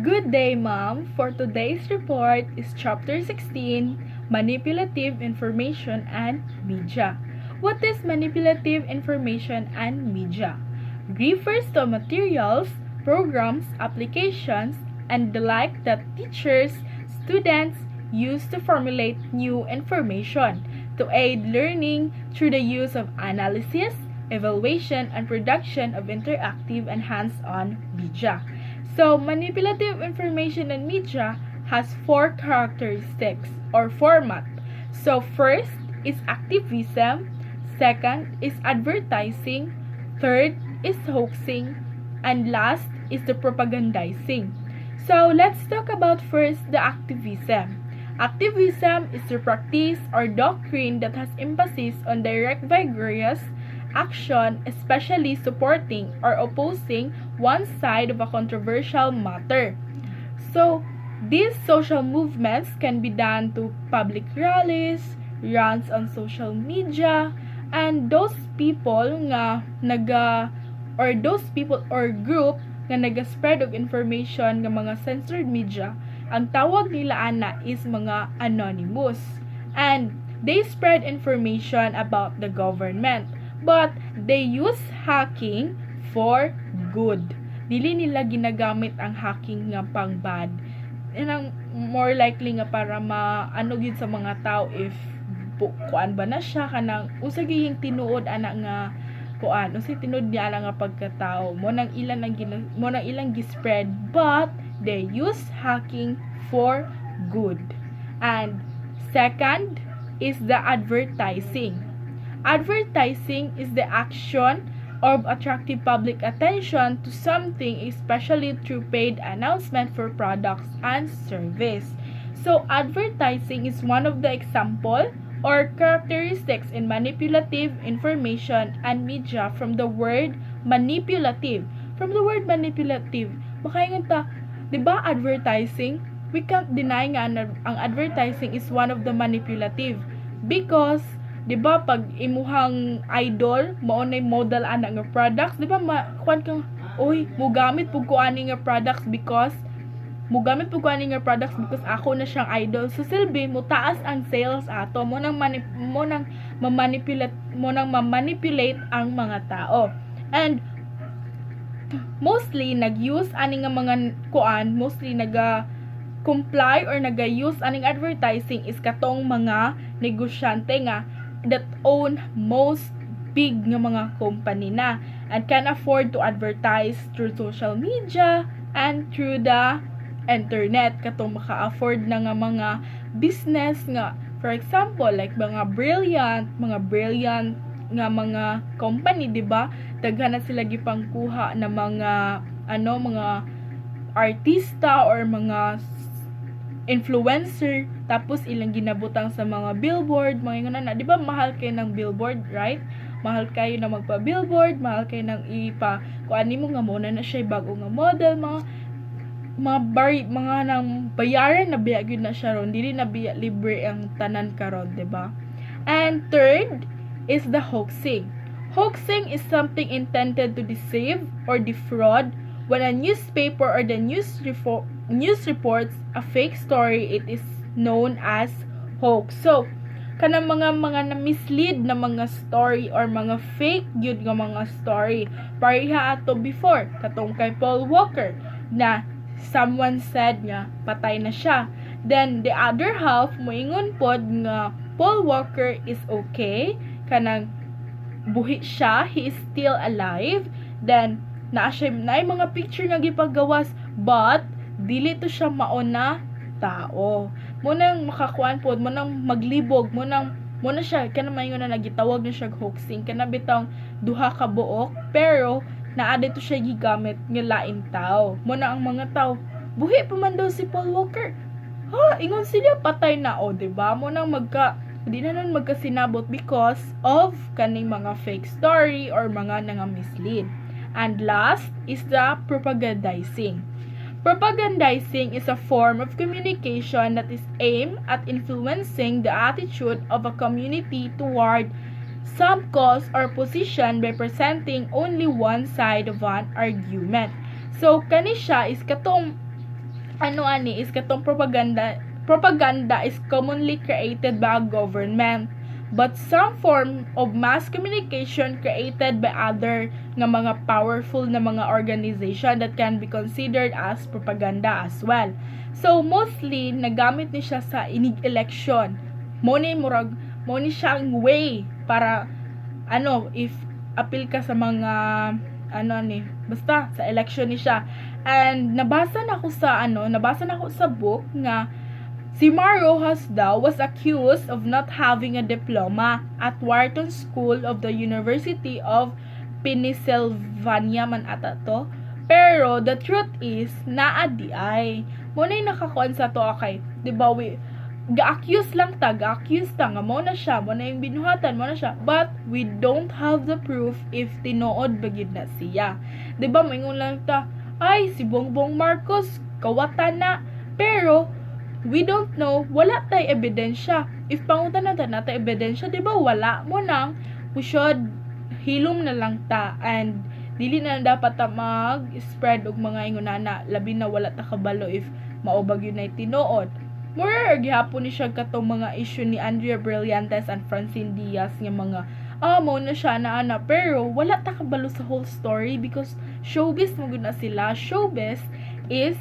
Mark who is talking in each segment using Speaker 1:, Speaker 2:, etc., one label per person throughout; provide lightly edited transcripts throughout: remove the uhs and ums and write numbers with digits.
Speaker 1: Good day, ma'am. For today's report is Chapter 16, Manipulative Information and Media. What is manipulative information and media? Refers to materials, programs, applications, and the like that teachers, students use to formulate new information, to aid learning through the use of analysis, evaluation, and production of interactive and hands-on media. So, manipulative information and media has four characteristics or format. So, first is activism, second is advertising, third is hoaxing, and last is the propagandizing. So, let's talk about first the activism. Activism is the practice or doctrine that has emphasis on direct vigorous action, especially supporting or opposing one side of a controversial matter. So, these social movements can be done to public rallies, runs on social media, and those people or group nga naga-spread og information nga mga censored media, ang tawag nila ana is mga anonymous. And they spread information about the government, but they use hacking for good. Dili nila ginagamit ang hacking nga pang bad. Ang more likely nga para maano gyud sa mga tao if kuan ba na siya kanang usa gyud tinuod ana nga kuan usa tinuod niya nga pagkatao mo nang ilang gi-spread, but they use hacking for good. And second is the advertising. Advertising is the action of attracting public attention to something, especially through paid announcement for products and service. So, advertising is one of the example or characteristics in manipulative information and media from the word manipulative. From the word manipulative, makaingon ta, di ba advertising? We can't deny nga ang advertising is one of the manipulative because di ba pag imuhang idol mao nay model ana nga products, di ba kuan kang oy mugamit pug ko ani nga products because ako na siyang idol. So silbi mo taas ang sales ato mo nang mamanipulate ang mga tao. And mostly nag-use ani nga mga kuan, mostly comply or naga-use aning advertising is katong mga negosyante nga that own most big nga mga company na and can afford to advertise through social media and through the internet. Katong maka-afford na nga mga business nga, for example like mga brilliant nga mga company, di ba? Daghan na sila gipangkuha na mga mga artista or mga influencer, tapos ilang ginabutang sa mga billboard, mga ingon na, di ba mahal kayo ng billboard, right? Mahal kayo na magpa-billboard, mahal kayo ng kuan nimo nga muna na siya bago nga model, mga nang bayaran na biya gyud na siya ron, dili na biya libre ang tanan karon, di ba? And third is the hoaxing. Hoaxing is something intended to deceive or defraud. When a newspaper or the news reports a fake story, it is known as hoax. So, kanang mga na-mislead na mga story or mga fake gyud nga mga story. Pareha ato before, katong kay Paul Walker, na someone said nga patay na siya. Then, the other half, moingon pod nga Paul Walker is okay, kanang buhi siya, he is still alive. Then, na mga picture nga gipagawas, but dili to siya mauna tao. Munang makakuan pod, munang maglibog, muna siya kana mayon na nagitawag na siya hoaxing, kana bitang duha ka buok, pero naa dito siya gigamit nga lain tao. Muna ang mga tao, buhi pa man daw si Paul Walker. Ha, ingon sila patay na o, di ba? Munang di na nun magkasinabot because of kaning mga fake story or mga mislead. And last is the propagandizing. Propagandizing is a form of communication that is aimed at influencing the attitude of a community toward some cause or position by presenting only one side of an argument. So, kani siya is katong ano ani is katong propaganda is commonly created by a government, but some form of mass communication created by other nga mga powerful na mga organization that can be considered as propaganda as well. So mostly nagamit ni siya sa inig election. Mo ni siyang way para if appeal ka sa mga basta sa election ni siya. And nabasa na ako sa book nga si Rojas daw was accused of not having a diploma at Wharton School of the University of Pennsylvania man ata to. Pero the truth is naa di ay mo na nakakuan sa to okay. Diba ga-accuse ta nga mo na siya, mo na yung binuhatan mo na siya, but we don't have the proof if tinuod bagid na siya. Diba maingon lang ta, ay si Bongbong Marcos kawatan na, pero we don't know, wala tay ebidensya. If pangutan na tay ebidensya, diba wala mo nang, we should hilom na lang ta, and dili na dapat ta mag-spread og mga ingonana, labi na wala ta kabalo if maubag yun na tinuod. More gihapon ni siya katong mga issue ni Andrea Brillantes and Francine Diaz nga mga mo na siya na pero wala ta kabalo sa whole story because showbiz mo na sila. Showbiz is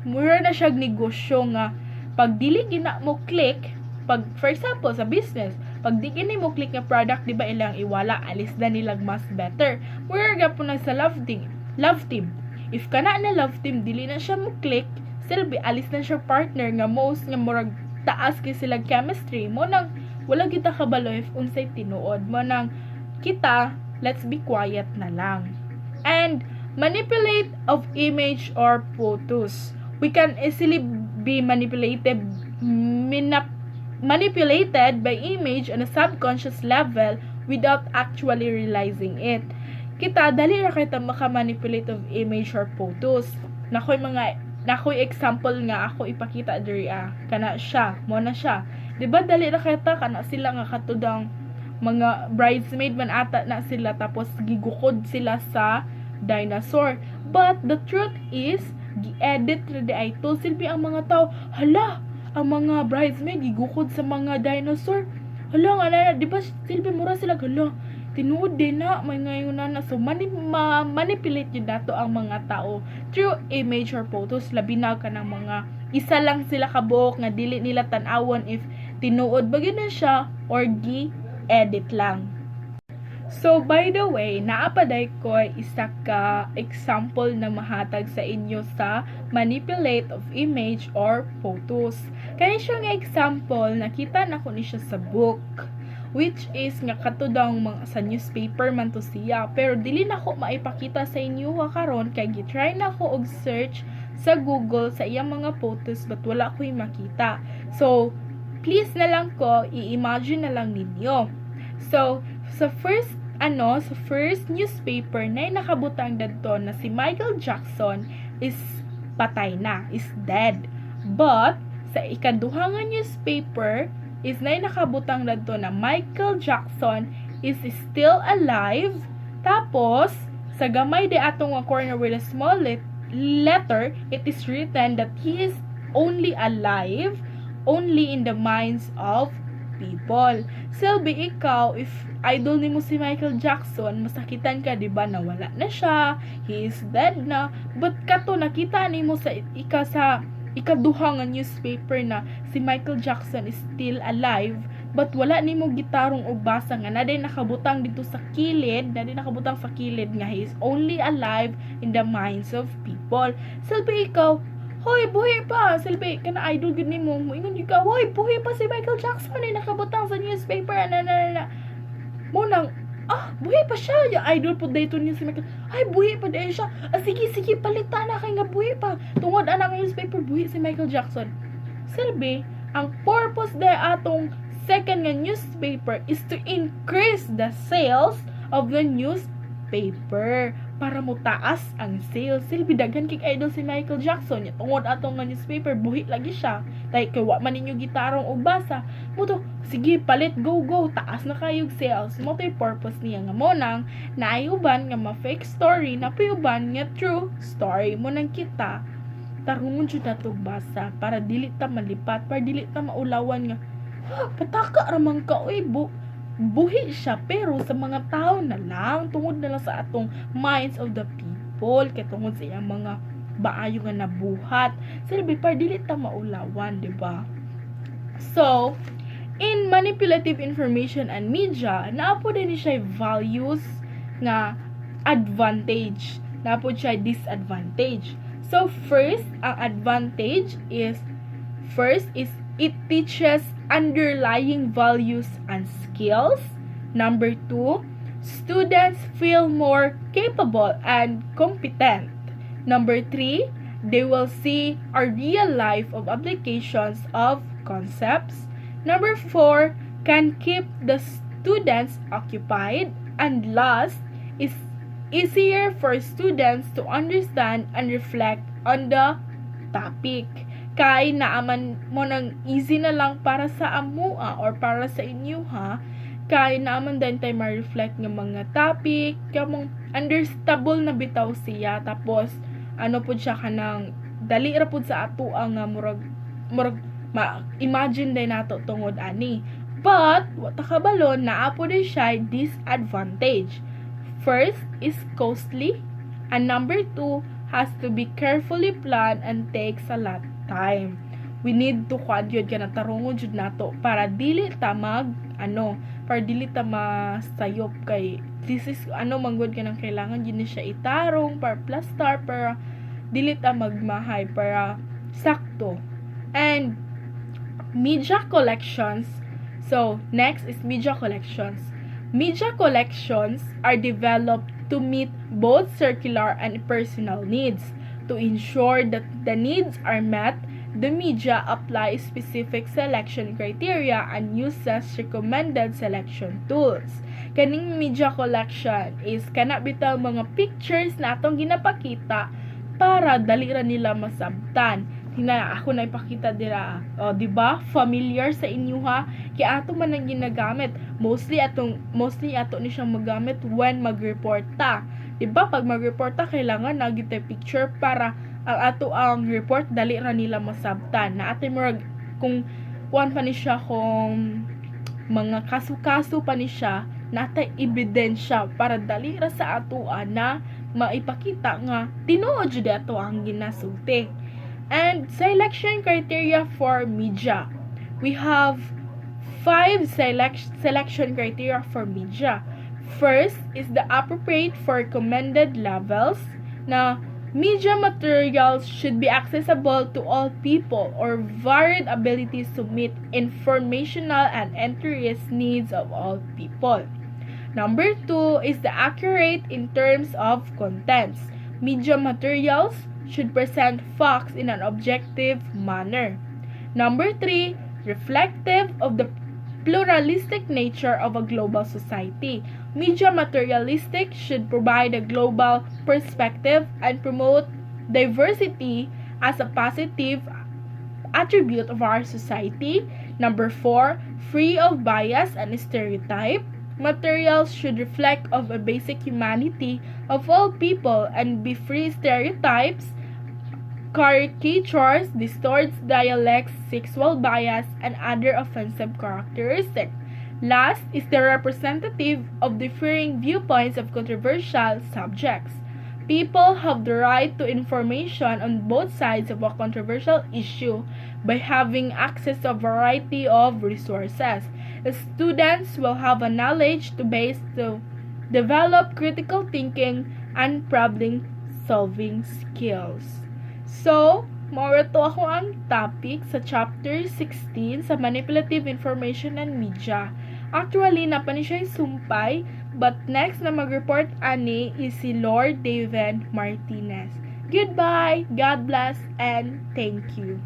Speaker 1: mura na siya negosyo nga pag dili gina mo click, pag for example sa business, pag di gini mo click nga product, di ba ilang iwala alis na nilag mas better. Mura gyapon na sa love team. If kana na love team dili na siya mo click, silbi alis na siya partner nga most nga murag taas kay sila chemistry mo nang wala kita kabalo if unsay tinuod mo nang kita let's be quiet na lang. And manipulate of image or photos, we can easily be manipulated by image on a subconscious level without actually realizing it. Kita dali ra kita maka-manipulate of image or photos. Nakoy example nga ako ipakita diri kana siya mo na siya, diba dali ra kita kana sila nga katudang mga bridesmaid man ata na sila tapos gigukod sila sa dinosaur, but the truth is gi-edit ra di ay to silbi ang mga tao, hala ang mga bridesmaid gigukod sa mga dinosaur, hala nga na diba silbi mura sila hala tinuod din na may ngayon na so manipulate yun dato ang mga tao through image or photos, labi na ka ng mga isa lang sila kabuok nga dili nila tan-awon if tinuod ba na siya or gi-edit lang. So by the way, naapaday ko isa ka example na mahatag sa inyo sa manipulate of image or photos. Kaya siya nga example nakita na ko ni siya sa book, which is nga katudang sa newspaper man to siya, pero dili na ko maipakita sa inyo karon kay gitry na ko og search sa Google sa iyang mga photos but wala ko'y makita. So please na lang ko i-imagine na lang ninyo. So sa first newspaper na nakabutang dadto na si Michael Jackson is patay na, is dead. But sa ikaduha nga newspaper is na nakabutang dadto na Michael Jackson is still alive. Tapos sa gamay de atong corner with a small letter, it is written that he is only alive only in the minds of people. Silbi ikaw, if idol nimo si Michael Jackson, masakitan ka diba na wala na siya, he is dead na, but kato nakita nimo sa ikaduha nga newspaper na si Michael Jackson is still alive, but wala nimo gitarong og basa nga naday nakabutang dito sa kilid, nga he is only alive in the minds of people. Silbi ikaw, hoy buhi pa, silbi kana idol gud nimo, moingon ikaw, hoy buhi pa si Michael Jackson ay nakabutang sa newspaper mo nang buhi pa siya, yung idol po dito niya si Michael, ay buhi pa dahil siya, sige palitan na kay nga buhi pa, tungod anak ng newspaper buhi si Michael Jackson. Silbi ang purpose de atong second nga newspaper is to increase the sales of the newspaper para mo taas ang sales. Silbi daghan kay idol si Michael Jackson, tungod atong nga newspaper buhi lagi siya, tay kay wa man ninyo gitarong og basa mo to, sige palit, go taas na kayog sales mo. To'y purpose niya nga mo nang naayuban nga ma-fake story na payuban nga true story mo nang kita tarungon jud nato basa para dili ta malipat, para dili ta maulawan nga pataka ramang ka oy buhi siya pero sa mga tao na lang tungod na lang sa atong minds of the people kay tungod sa iyang mga baayo nga nabuhat silbi para dili ta maulawan, di ba? So in manipulative information and media naapo din siya values nga advantage, naapo siya disadvantage. So first ang advantage is it teaches underlying values and skills. Number 2, students feel more capable and competent. Number 3, they will see a real life of applications of concepts. Number 4, can keep the students occupied. And last, is easier for students to understand and reflect on the topic. Kay naaman mo nang easy na lang para sa amua or para sa inyo ha. Kay naaman din tayo ma-reflect ng mga topic. Kamong understandable na bitaw siya. Tapos, ano po siya kanang dali ra po sa ato ang murag imagine din nato tungod ani. But, wata kabalon, naa po din siya disadvantage. First is costly. And number 2, has to be carefully planned and takes a lot time. We need to kwadyod ka na tarungon jud nato para dili ta para dili ta masayop kay this is manggod ka nang kailangan yun siya itarong para plastar para dili ta magmahay para sakto. And media collections. So next is media collections. Media collections are developed to meet both circular and personal needs. To ensure that the needs are met, the media applies specific selection criteria and uses recommended selection tools. Kaning media collection is kana bitaw mga pictures na atong ginapakita para dali ra nila masabtan. Tingnan ako na ipakita dira. O, di ba? Familiar sa inyo ha? Kaya ato man ang ginagamit. Mostly ato ni siyang magamit when mag-report ta. Diba, pag mag-report ta, kailangan nagitay picture para ang ato ang report, dali ra nila masabtan. Na ato murag, kung kuan pa ni siya, kung mga kaso-kaso pa ni siya, natay ebidensya para dali ra sa ato na maipakita nga, tinuod jud ato ang ginasulti. And selection criteria for media. We have 5 selection criteria for media. First is the appropriate for recommended levels. Now, media materials should be accessible to all people or varied abilities to meet informational and interest needs of all people. Number 2 is the accurate in terms of contents. Media materials should present facts in an objective manner. Number 3, reflective of the pluralistic nature of a global society. Media materialistic should provide a global perspective and promote diversity as a positive attribute of our society. Number 4, free of bias and stereotype. Materials should reflect of a basic humanity of all people and be free stereotypes, caricatures, distorts dialects, sexual bias, and other offensive characteristics. Last is the representative of differing viewpoints of controversial subjects. People have the right to information on both sides of a controversial issue by having access to a variety of resources. Students will have a knowledge to base to develop critical thinking and problem-solving skills. So, maura to ako ang topic sa chapter 16 sa manipulative information and media. Actually, napani siya sumpay, but next na mag-report ani is si Lord David Martinez. Goodbye, God bless, and thank you.